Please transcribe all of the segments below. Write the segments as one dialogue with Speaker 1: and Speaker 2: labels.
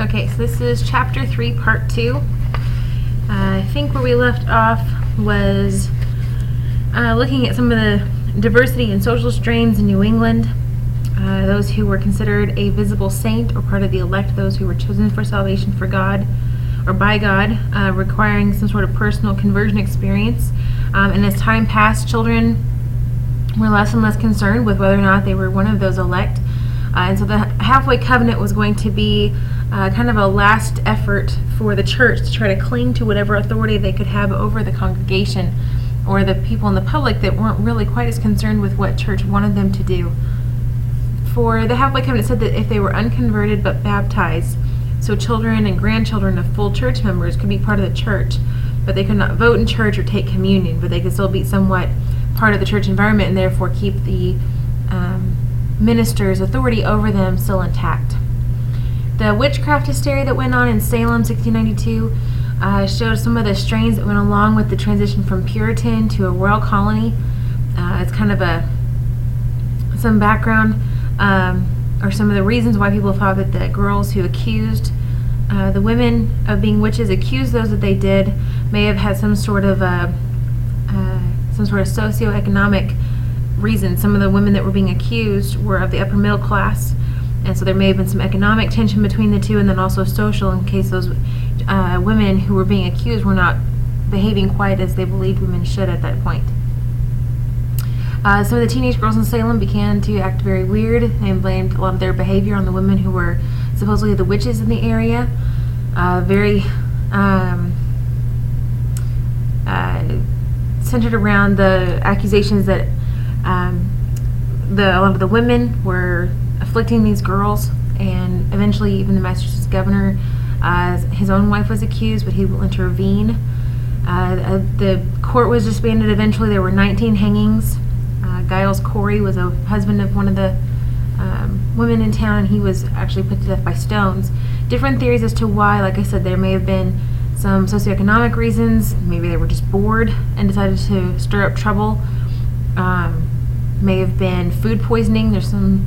Speaker 1: Okay, so this is chapter 3, part 2. I think where we left off was looking at some of the diversity and social strains in New England. Those who were considered a visible saint or part of the elect, those who were chosen for salvation for God or by God, requiring some sort of personal conversion experience. And as time passed, children were less and less concerned with whether or not they were one of those elect. And so the halfway covenant was going to be kind of a last effort for the church to try to cling to whatever authority they could have over the congregation or the people in the public that weren't really quite as concerned with what church wanted them to do. For the halfway covenant, it said that if they were unconverted but baptized, so children and grandchildren of full church members could be part of the church, but they could not vote in church or take communion, but they could still be somewhat part of the church environment and therefore keep the minister's authority over them still intact. The witchcraft hysteria that went on in Salem, 1692, showed some of the strains that went along with the transition from Puritan to a royal colony. It's kind of some background or some of the reasons why people thought that the girls who accused the women of being witches, accused those that they did, may have had some sort of socioeconomic reason. Some of the women that were being accused were of the upper middle class, and so there may have been some economic tension between the two, and then also social, in case those women who were being accused were not behaving quite as they believed women should at that point. Some of the teenage girls in Salem began to act very weird and blamed a lot of their behavior on the women who were supposedly the witches in the area. Very centered around the accusations that a lot of the women were afflicting these girls, and eventually even the Massachusetts governor, his own wife was accused, but he will intervene. The court was disbanded eventually. There were 19 hangings. Giles Corey was a husband of one of the women in town, and he was actually put to death by stones. Different theories as to why. Like I said, there may have been some socioeconomic reasons. Maybe they were just bored and decided to stir up trouble. May have been food poisoning. There's some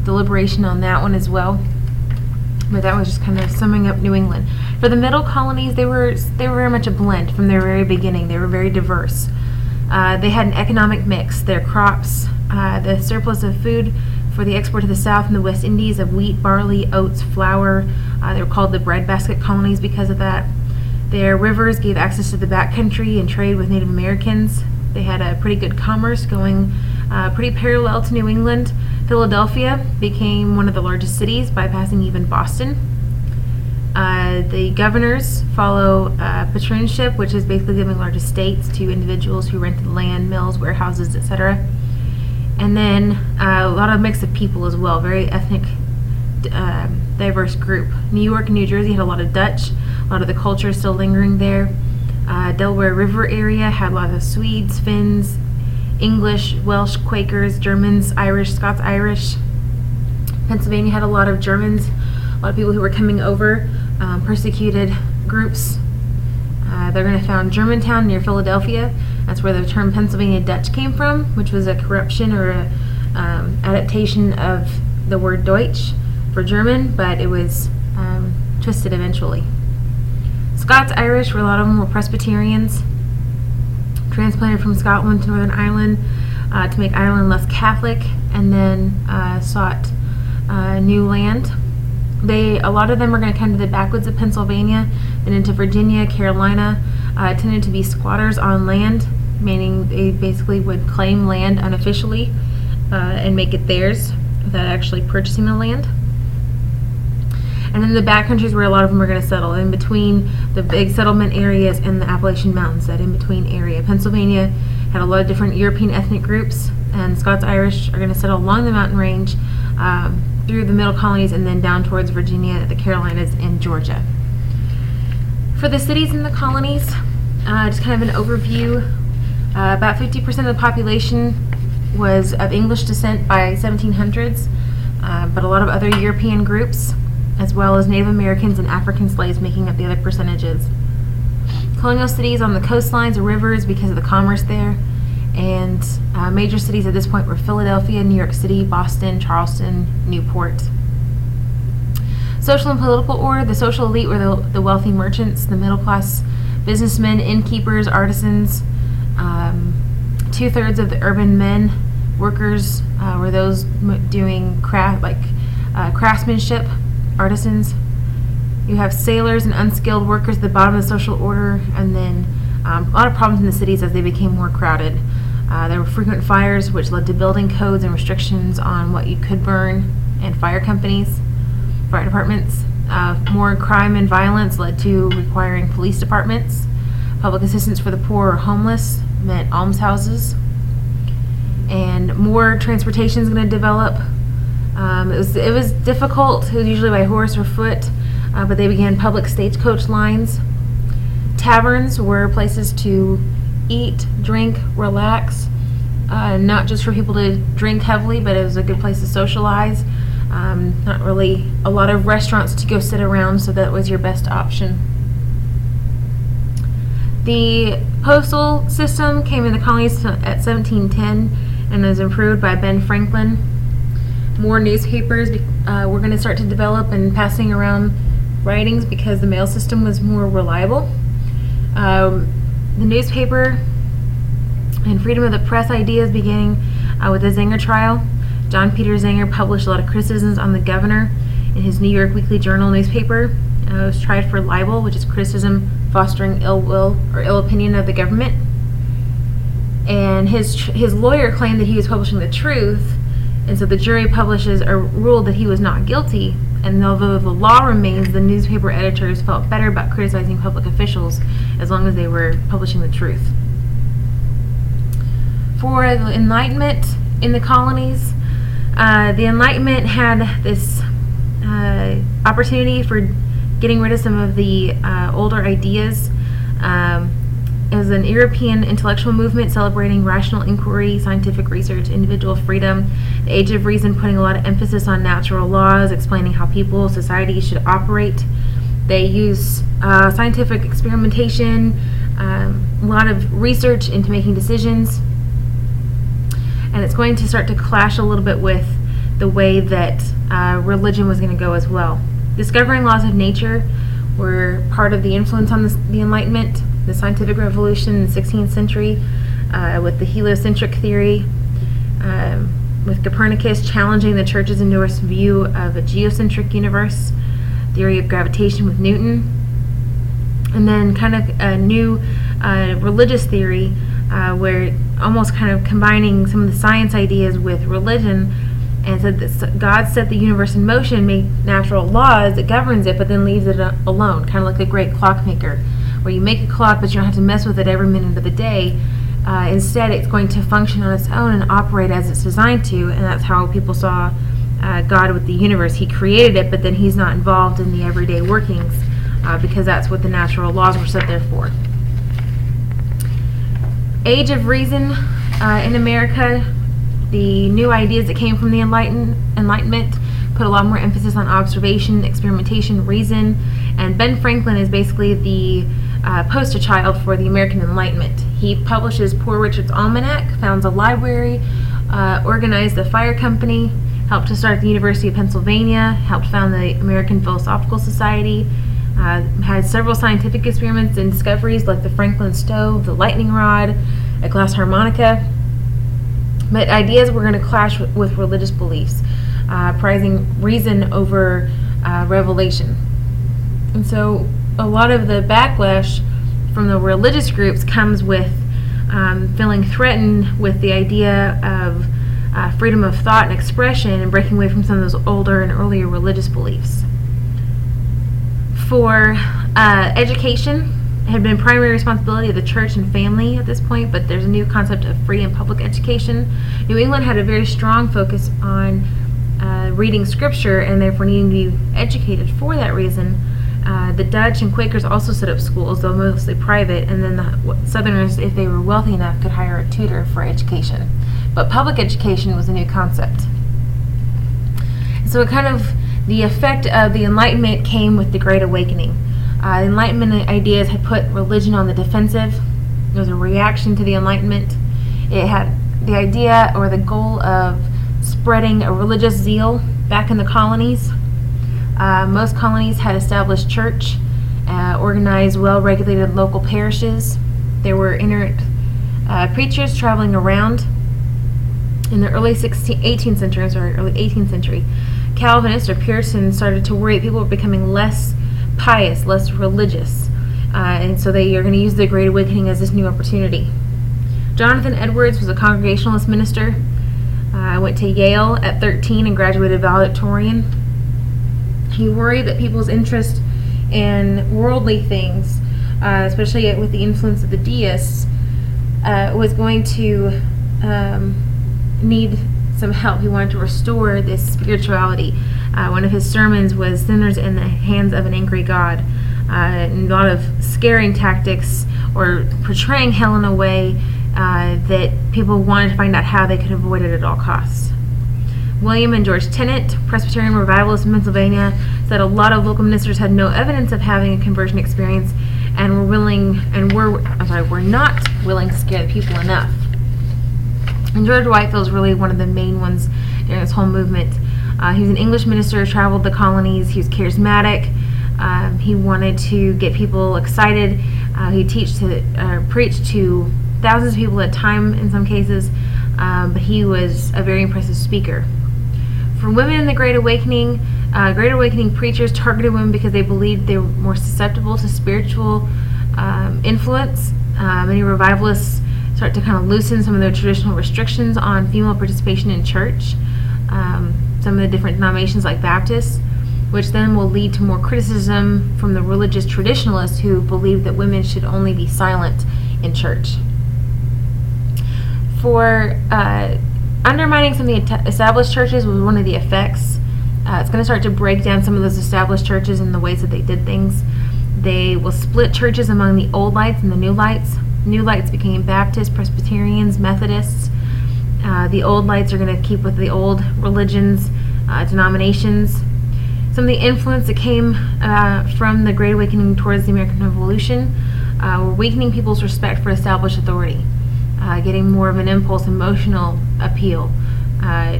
Speaker 1: deliberation on that one as well. But that was just kind of summing up New England. For the middle colonies, they were very much a blend from their very beginning. They were very diverse. They had an economic mix. Their crops, the surplus of food for the export to the South and the West Indies of wheat, barley, oats, flour. They were called the breadbasket colonies because of that. Their rivers gave access to the backcountry and trade with Native Americans. They had a pretty good commerce going pretty parallel to New England. Philadelphia became one of the largest cities, bypassing even Boston. The governors follow patronship, which is basically giving large estates to individuals who rented land, mills, warehouses, etc. And then a lot of mix of people as well, very ethnic, diverse group. New York and New Jersey had a lot of Dutch, a lot of the culture is still lingering there. Delaware River area had a lot of Swedes, Finns, English, Welsh, Quakers, Germans, Irish, Scots-Irish. Pennsylvania had a lot of Germans, a lot of people who were coming over, persecuted groups. They're going to found Germantown near Philadelphia. That's where the term Pennsylvania Dutch came from, which was a corruption or a adaptation of the word Deutsch for German, but it was twisted eventually. Scots-Irish, where a lot of them were Presbyterians, transplanted from Scotland to Northern Ireland to make Ireland less Catholic, and then sought new land. A lot of them were going to come to the backwoods of Pennsylvania, then into Virginia, Carolina. Tended to be squatters on land, meaning they basically would claim land unofficially and make it theirs without actually purchasing the land. And then the backcountries where a lot of them were going to settle, in between the big settlement areas and the Appalachian Mountains, that in between area. Pennsylvania had a lot of different European ethnic groups, and Scots-Irish are going to settle along the mountain range through the middle colonies and then down towards Virginia, the Carolinas, and Georgia. For the cities in the colonies, just kind of an overview. About 50% of the population was of English descent by 1700s, but a lot of other European groups, as well as Native Americans and African slaves making up the other percentages. Colonial cities on the coastlines or rivers because of the commerce there, and major cities at this point were Philadelphia, New York City, Boston, Charleston, Newport. Social and political order. The social elite were the wealthy merchants, the middle class businessmen, innkeepers, artisans. 2/3 of the urban men, workers, were those doing craftsmanship, artisans. You have sailors and unskilled workers at the bottom of the social order, and then a lot of problems in the cities as they became more crowded. There were frequent fires, which led to building codes and restrictions on what you could burn, and fire departments. More crime and violence led to requiring police departments. Public assistance for the poor or homeless meant almshouses. And more transportation is going to develop. It was difficult. It was usually by horse or foot, but they began public stagecoach lines. Taverns were places to eat, drink, relax, not just for people to drink heavily, but it was a good place to socialize. Not really a lot of restaurants to go sit around, so that was your best option. The postal system came in the colonies at 1710 and was improved by Ben Franklin. More newspapers were going to start to develop and passing around writings because the mail system was more reliable. The newspaper and freedom of the press ideas beginning with the Zenger trial. John Peter Zenger published a lot of criticisms on the governor in his New York Weekly Journal newspaper. He was tried for libel, which is criticism fostering ill will or ill opinion of the government. And his lawyer claimed that he was publishing the truth, and so the jury ruled that he was not guilty. And although the law remains, the newspaper editors felt better about criticizing public officials as long as they were publishing the truth. For the Enlightenment in the colonies, the Enlightenment had this opportunity for getting rid of some of the older ideas. It was an European intellectual movement celebrating rational inquiry, scientific research, individual freedom, the Age of Reason, putting a lot of emphasis on natural laws, explaining how people, society should operate. They use scientific experimentation, a lot of research into making decisions, and it's going to start to clash a little bit with the way that religion was going to go as well. Discovering laws of nature were part of the influence on the Enlightenment, the scientific revolution in the 16th century, with the heliocentric theory, with Copernicus challenging the church's endorsed view of a geocentric universe, theory of gravitation with Newton, and then kind of a new religious theory where almost kind of combining some of the science ideas with religion, and said that God set the universe in motion, made natural laws that governs it, but then leaves it alone, kind of like a great clockmaker, where you make a clock but you don't have to mess with it every minute of the day. Instead, it's going to function on its own and operate as it's designed to, and that's how people saw God with the universe. He created it, but then he's not involved in the everyday workings because that's what the natural laws were set there for. Age of Reason in America. The new ideas that came from the Enlightenment put a lot more emphasis on observation, experimentation, reason, and Ben Franklin is basically the poster child for the American Enlightenment. He publishes Poor Richard's Almanac, founds a library, organized the fire company, helped to start the University of Pennsylvania, helped found the American Philosophical Society, had several scientific experiments and discoveries like the Franklin stove, the lightning rod, a glass harmonica. But ideas were going to clash with religious beliefs, prizing reason over revelation. And so a lot of the backlash from the religious groups comes with feeling threatened with the idea of freedom of thought and expression and breaking away from some of those older and earlier religious beliefs. For education, it had been primary responsibility of the church and family at this point, but there's a new concept of free and public education. New England had a very strong focus on reading scripture and therefore needing to be educated for that reason. The Dutch and Quakers also set up schools, though mostly private, and then the Southerners, if they were wealthy enough, could hire a tutor for education. But public education was a new concept. So the effect of the Enlightenment came with the Great Awakening. The Enlightenment ideas had put religion on the defensive. It was a reaction to the Enlightenment. It had the idea or the goal of spreading a religious zeal back in the colonies. Most colonies had established church, organized, well-regulated local parishes. There were itinerant preachers traveling around. In the early 18th century, Calvinists or Puritans started to worry that people were becoming less pious, less religious, and so they are going to use the Great Awakening as this new opportunity. Jonathan Edwards was a Congregationalist minister. Went to Yale at 13 and graduated valedictorian. He worried that people's interest in worldly things, especially with the influence of the deists, was going to need some help. He wanted to restore this spirituality. One of his sermons was "Sinners in the Hands of an Angry God." A lot of scaring tactics or portraying hell in a way that people wanted to find out how they could avoid it at all costs. William and George Tennant, Presbyterian revivalists in Pennsylvania, said a lot of local ministers had no evidence of having a conversion experience and were not willing to scare the people enough. And George Whitefield is really one of the main ones during this whole movement. He was an English minister, traveled the colonies. He was charismatic. He wanted to get people excited. He preached to thousands of people at a time in some cases, but he was a very impressive speaker. For women in the Great Awakening preachers targeted women because they believed they were more susceptible to spiritual influence. Many revivalists start to kind of loosen some of their traditional restrictions on female participation in church. Some of the different denominations like Baptists, which then will lead to more criticism from the religious traditionalists who believe that women should only be silent in church. For undermining some of the established churches was one of the effects. It's going to start to break down some of those established churches and the ways that they did things. They will split churches among the Old Lights and the New Lights. New Lights became Baptists, Presbyterians, Methodists. The Old Lights are going to keep with the old religions, denominations. Some of the influence that came from the Great Awakening towards the American Revolution were weakening people's respect for established authority, getting more of an impulse, emotional appeal,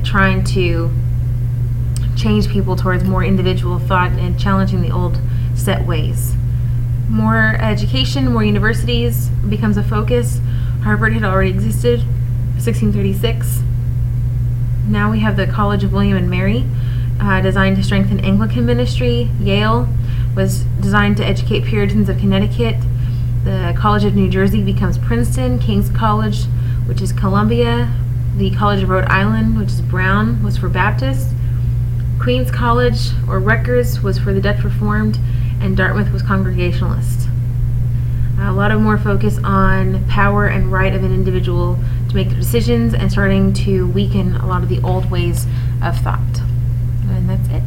Speaker 1: trying to change people towards more individual thought and challenging the old set ways. More education, more universities becomes a focus. Harvard had already existed, 1636. Now we have the College of William and Mary, designed to strengthen Anglican ministry. Yale was designed to educate Puritans of Connecticut. The College of New Jersey becomes Princeton. King's College, which is Columbia. The College of Rhode Island, which is Brown, was for Baptists. Queen's College, or Rutgers, was for the Dutch Reformed, and Dartmouth was Congregationalist. A lot of more focus on power and right of an individual to make their decisions and starting to weaken a lot of the old ways of thought. And that's it.